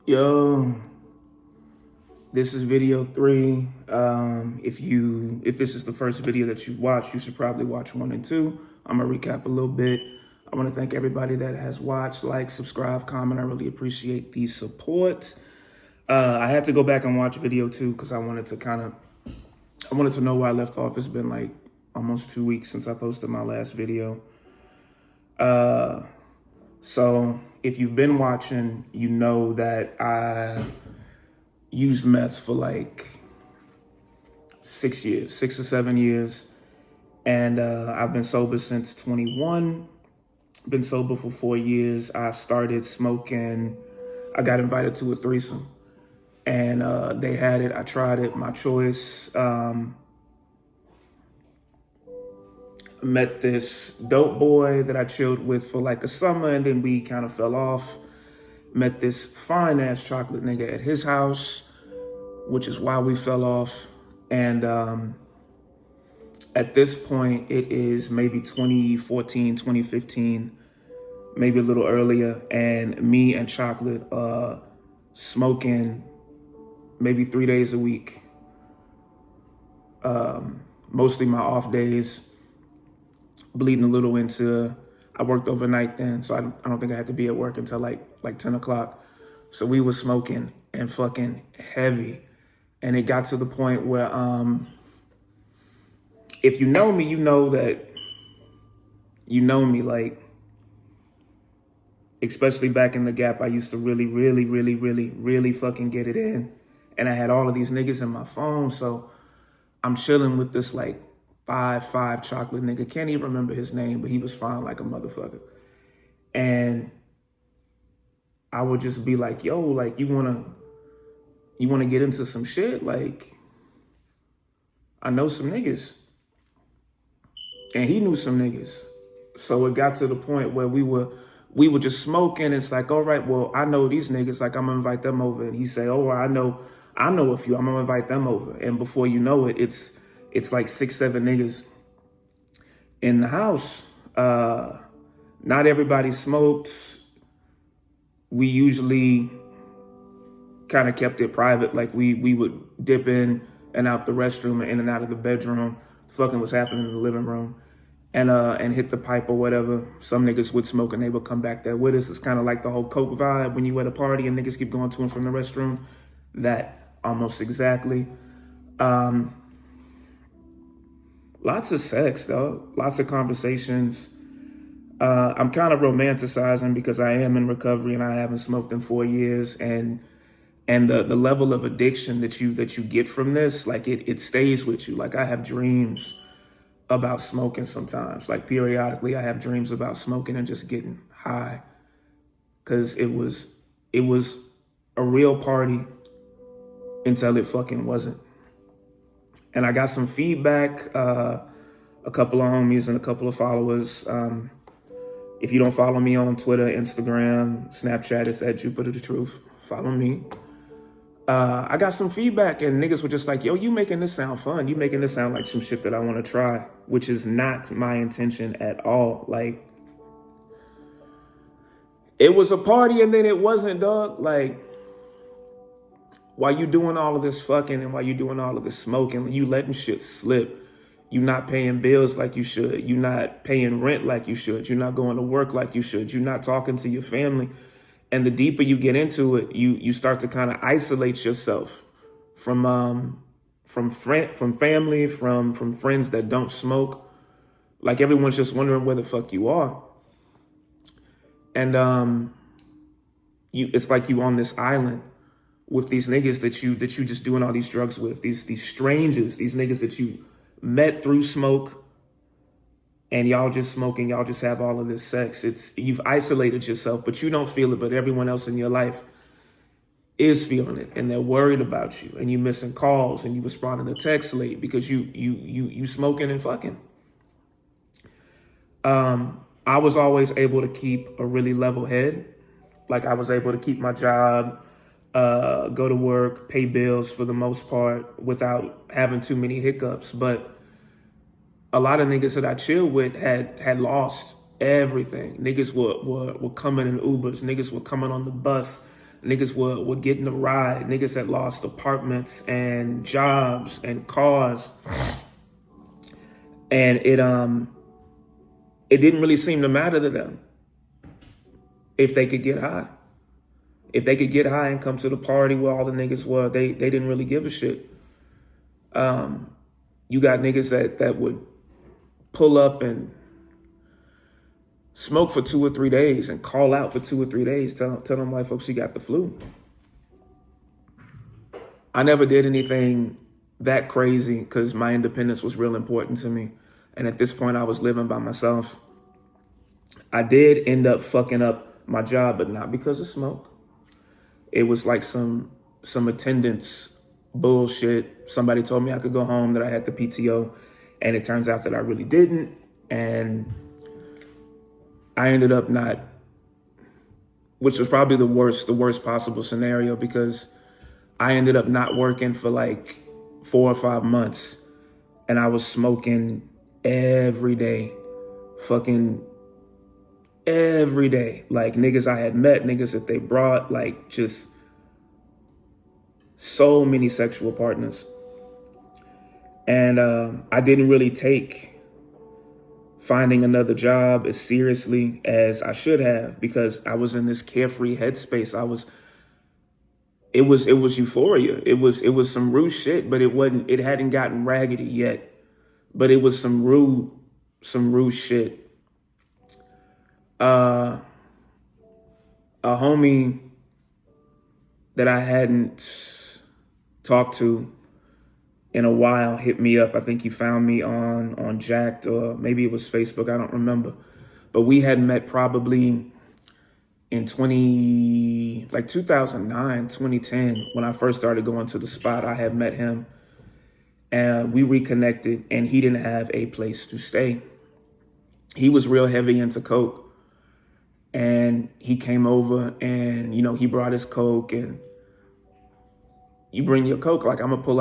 Yo, this is video 3. If this is the first video that you've watched, you should probably watch 1 and 2. I'm gonna recap a little bit. I want to thank everybody that has watched, like, subscribe, comment. I really appreciate the support. I had to go back and watch video 2 because I wanted to know where I left off. It's been like almost 2 weeks since I posted my last video. So if you've been watching, you know that I used meth for like 6 years, 6 or 7 years. And I've been sober since 21, been sober for 4 years. I started smoking, I got invited to a threesome and they had it, I tried it, my choice. Met this dope boy that I chilled with for like a summer and then we kind of fell off. Met this fine ass chocolate nigga at his house, which is why we fell off. And at this point, it is maybe 2014, 2015, maybe a little earlier. And me and Chocolate smoking maybe 3 days a week. Mostly my off days, bleeding a little into, I worked overnight then, so I don't think I had to be at work until like 10 o'clock. So we were smoking and fucking heavy. And it got to the point where, if you know me, you know that, you know me, like, especially back in the Gap, I used to really fucking get it in. And I had all of these niggas in my phone, so I'm chilling with this like 5'5" chocolate nigga. Can't even remember his name, but he was fine like a motherfucker. And I would just be like, yo, like, you wanna get into some shit? Like, I know some niggas. And he knew some niggas. So it got to the point where we were just smoking. It's like, all right, well, I know these niggas, like, I'm gonna invite them over. And he say, oh, well, I know a few, I'm gonna invite them over. And before you know it, it's like 6, 7 niggas in the house. Not everybody smoked. We usually kind of kept it private. Like we would dip in and out the restroom and in and out of the bedroom. Fucking what's happening in the living room. And hit the pipe or whatever. Some niggas would smoke and they would come back there with us. It's kind of like the whole Coke vibe when you at a party and niggas keep going to and from the restroom. That almost exactly. Lots of sex, though. Lots of conversations. I'm kind of romanticizing because I am in recovery and I haven't smoked in 4 years. And the level of addiction that you get from this, like it stays with you. Like I have dreams about smoking sometimes. Like periodically I have dreams about smoking and just getting high. Cause it was a real party until it fucking wasn't. And I got some feedback, a couple of homies and a couple of followers. If you don't follow me on Twitter, Instagram, Snapchat, it's at Jupiter the Truth. Follow me. I got some feedback and niggas were just like, yo, you making this sound fun. You making this sound like some shit that I want to try, which is not my intention at all. Like, it was a party and then it wasn't, dog. Like, while you doing all of this fucking and while you doing all of this smoking, you letting shit slip. You not paying bills like you should. You not paying rent like you should. You're not going to work like you should. You're not talking to your family. And the deeper you get into it, you start to kind of isolate yourself from family, from friends that don't smoke. Like everyone's just wondering where the fuck you are. And it's like you on this island with these niggas that you just doing all these drugs with, these strangers, these niggas that you met through smoke, and y'all just smoking, y'all just have all of this sex. You've isolated yourself, but you don't feel it, but everyone else in your life is feeling it, and they're worried about you, and you missing calls, and you responding to texts late because you smoking and fucking. I was always able to keep a really level head. Like I was able to keep my job, go to work, pay bills for the most part without having too many hiccups. But a lot of niggas that I chilled with had lost everything. Niggas were coming in Ubers. Niggas were coming on the bus. Niggas were getting a ride. Niggas had lost apartments and jobs and cars. And it didn't really seem to matter to them if they could get high. If they could get high and come to the party where all the niggas were, they didn't really give a shit. You got niggas that would pull up and smoke for 2 or 3 days and call out for 2 or 3 days, tell them white folks you got the flu. I never did anything that crazy because my independence was real important to me. And at this point, I was living by myself. I did end up fucking up my job, but not because of smoke. It was like some attendance bullshit. Somebody told me I could go home, that I had the PTO, and it turns out that I really didn't. And I ended up not, which was probably the worst possible scenario, because I ended up not working for like 4 or 5 months, and I was smoking every day, fucking every day. Like niggas I had met, niggas that they brought, like just so many sexual partners. And I didn't really take finding another job as seriously as I should have, because I was in this carefree headspace. It was euphoria. It was some rude shit, but it hadn't gotten raggedy yet. But it was some rude shit. A homie that I hadn't talked to in a while hit me up. I think he found me on Jacked, or maybe it was Facebook. I don't remember. But we had met probably in 2009, 2010, when I first started going to the spot. I had met him and we reconnected, and he didn't have a place to stay. He was real heavy into coke. And he came over and, he brought his coke, and you bring your coke, like I'm gonna pull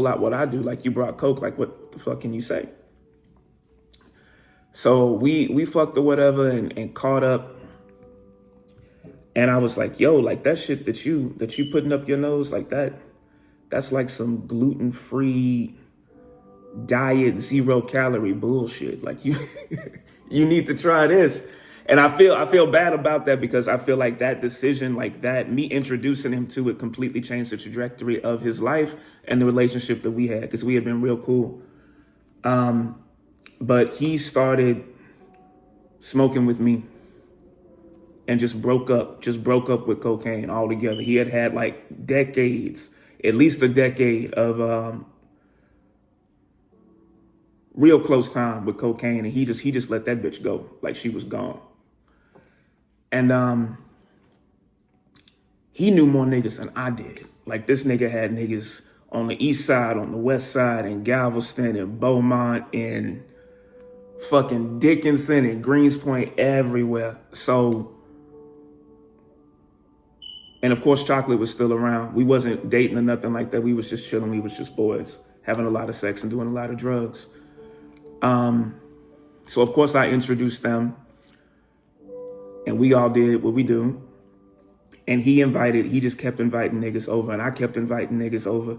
out what I do. Like, you brought coke, like what the fuck can you say? So we fucked or whatever and caught up. And I was like, yo, like that shit that you putting up your nose, like that's like some gluten-free diet, 0 calorie bullshit. Like you need to try this. And I feel bad about that, because I feel like that decision, like that, me introducing him to it, completely changed the trajectory of his life and the relationship that we had, because we had been real cool. But he started smoking with me and just broke up with cocaine altogether. He had like decades, at least a decade of real close time with cocaine, and he just let that bitch go like she was gone. And he knew more niggas than I did. Like, this nigga had niggas on the east side, on the west side, in Galveston, in Beaumont, in fucking Dickinson, in Greenspoint, everywhere. So, and of course, Chocolate was still around. We wasn't dating or nothing like that. We was just chilling. We was just boys, having a lot of sex and doing a lot of drugs. So of course I introduced them, and we all did what we do. And he just kept inviting niggas over, and I kept inviting niggas over.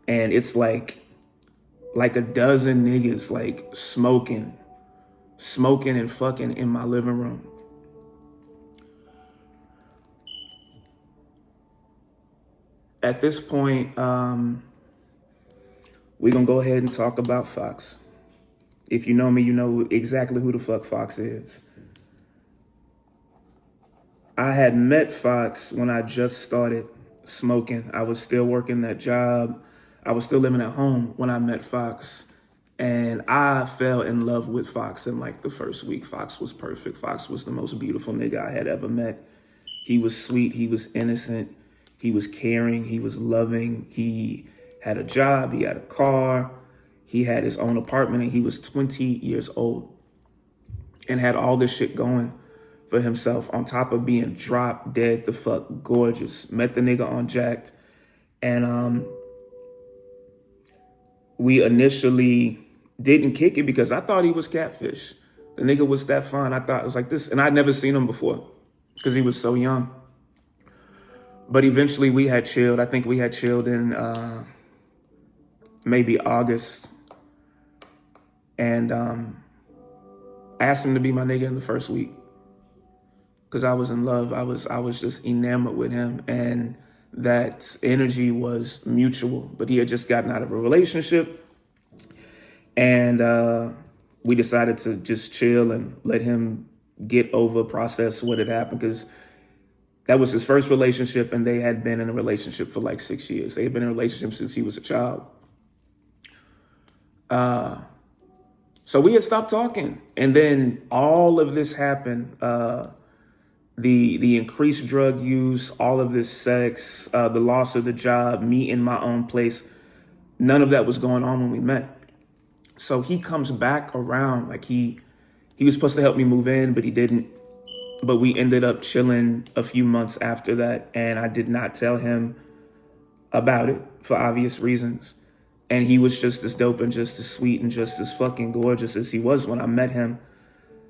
And it's like a dozen niggas, like smoking and fucking in my living room. At this point, we're gonna go ahead and talk about Fox. If you know me, you know exactly who the fuck Fox is. I had met Fox when I just started smoking. I was still working that job. I was still living at home when I met Fox. And I fell in love with Fox in like the first week. Fox was perfect. Fox was the most beautiful nigga I had ever met. He was sweet. He was innocent. He was caring. He was loving. He had a job. He had a car. He had his own apartment, and he was 20 years old and had all this shit going for himself, on top of being drop dead the fuck gorgeous. Met the nigga on Jacked, and we initially didn't kick it because I thought he was catfish. The nigga was that fun. I thought it was like this, and I'd never seen him before because he was so young. But eventually we had chilled. I think we had chilled in maybe August. And I asked him to be my nigga in the first week because I was in love. I was just enamored with him, and that energy was mutual. But he had just gotten out of a relationship, and we decided to just chill and let him get over, process what had happened, because that was his first relationship, and they had been in a relationship for like 6 years. They had been in a relationship since he was a child. So we had stopped talking, and then all of this happened. The increased drug use, all of this sex, the loss of the job, me in my own place. None of that was going on when we met. So he comes back around, like he was supposed to help me move in, but he didn't. But we ended up chilling a few months after that, and I did not tell him about it for obvious reasons. And he was just as dope and just as sweet and just as fucking gorgeous as he was when I met him.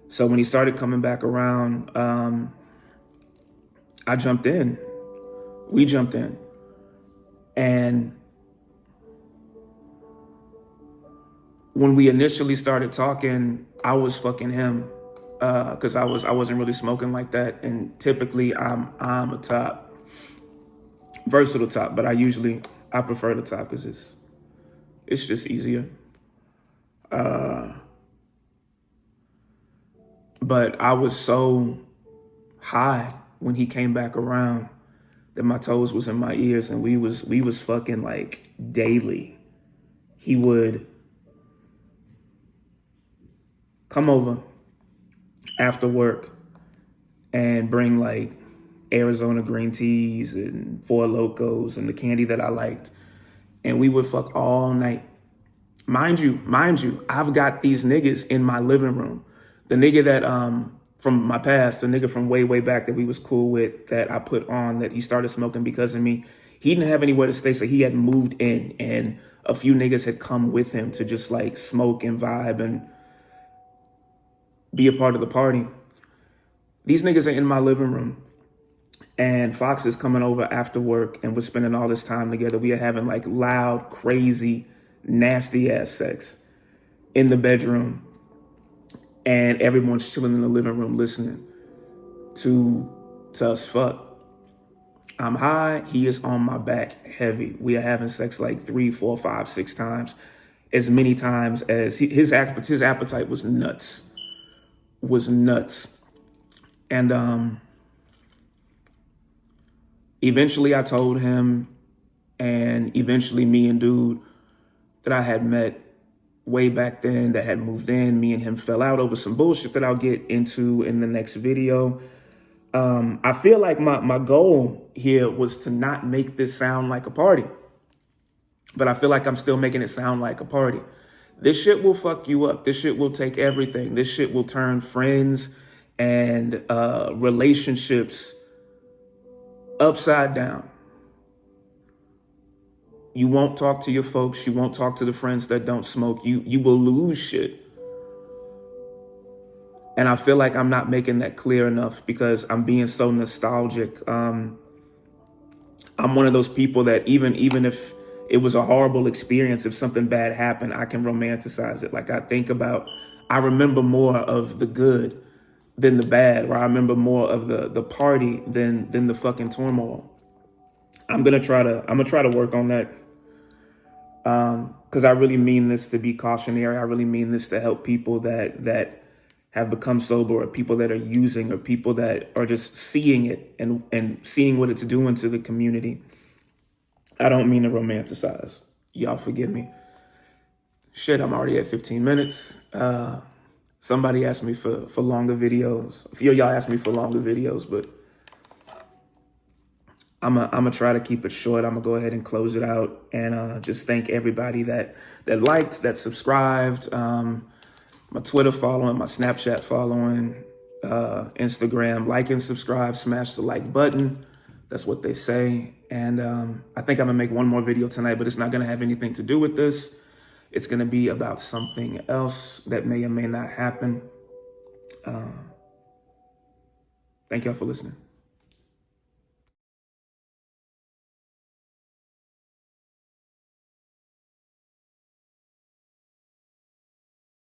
So when he started coming back around, I jumped in. We jumped in. And when we initially started talking, I was fucking him because I wasn't really smoking like that. And typically I'm a top, versatile top, but I prefer the top because it's just easier. But I was so high when he came back around that my toes was in my ears, and we was fucking like daily. He would come over after work and bring like Arizona green teas and Four Locos and the candy that I liked. And we would fuck all night. Mind you, I've got these niggas in my living room. The nigga that, from my past, the nigga from way, way back that we was cool with, that I put on, that he started smoking because of me, he didn't have anywhere to stay, so he had moved in, and a few niggas had come with him to just like smoke and vibe and be a part of the party. These niggas are in my living room, and Fox is coming over after work, and we're spending all this time together. We are having like loud, crazy, nasty ass sex in the bedroom, and everyone's chilling in the living room listening to us fuck. I'm high, he is on my back heavy. We are having sex like 3, 4, 5, 6 times, as many times as his appetite was nuts. And eventually I told him, and eventually me and dude that I had met way back then that had moved in, me and him fell out over some bullshit that I'll get into in the next video. I feel like my goal here was to not make this sound like a party, but I feel like I'm still making it sound like a party. This shit will fuck you up. This shit will take everything. This shit will turn friends and relationships upside down. You won't talk to your folks. You won't talk to the friends that don't smoke. You will lose shit. And I feel like I'm not making that clear enough because I'm being so nostalgic. I'm one of those people that even if it was a horrible experience, if something bad happened, I can romanticize it. Like I remember more of the good than the bad, or I remember more of the party than the fucking turmoil. I'm gonna try to work on that. Because I really mean this to be cautionary. I really mean this to help people that have become sober, or people that are using, or people that are just seeing it and seeing what it's doing to the community. I don't mean to romanticize. Y'all forgive me. Shit, I'm already at 15 minutes. Somebody asked me for longer videos. A few of y'all asked me for longer videos, but I'm gonna try to keep it short. I'm gonna go ahead and close it out, and just thank everybody that liked, that subscribed, my Twitter following, my Snapchat following, Instagram, like and subscribe, smash the like button. That's what they say. And I think I'm gonna make one more video tonight, but it's not gonna have anything to do with this. It's gonna be about something else that may or may not happen. Thank y'all for listening.